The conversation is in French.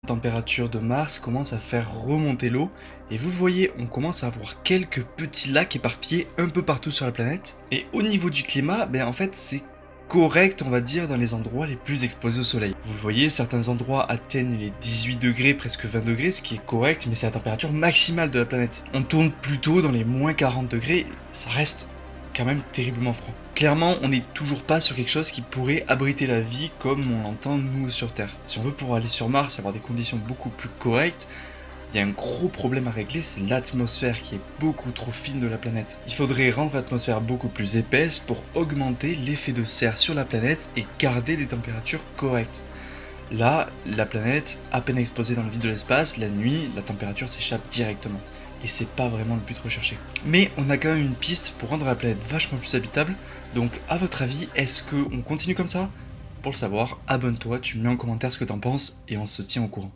température de Mars commence à faire remonter l'eau et vous le voyez, on commence à avoir quelques petits lacs éparpillés un peu partout sur la planète. Et au niveau du climat, en fait c'est correct on va dire dans les endroits les plus exposés au soleil. Vous le voyez, certains endroits atteignent les 18 degrés, presque 20 degrés, ce qui est correct, mais c'est la température maximale de la planète. On tourne plutôt dans les moins 40 degrés, ça reste quand même terriblement froid. Clairement, on n'est toujours pas sur quelque chose qui pourrait abriter la vie comme on l'entend nous sur Terre. Si on veut pouvoir aller sur Mars et avoir des conditions beaucoup plus correctes, il y a un gros problème à régler, c'est l'atmosphère qui est beaucoup trop fine de la planète. Il faudrait rendre l'atmosphère beaucoup plus épaisse pour augmenter l'effet de serre sur la planète et garder des températures correctes. Là, la planète, à peine exposée dans le vide de l'espace, la nuit, la température s'échappe directement. Et c'est pas vraiment le but recherché. Mais on a quand même une piste pour rendre la planète vachement plus habitable. Donc à votre avis, est-ce qu'on continue comme ça? Pour le savoir, abonne-toi, tu me mets en commentaire ce que t'en penses et on se tient au courant.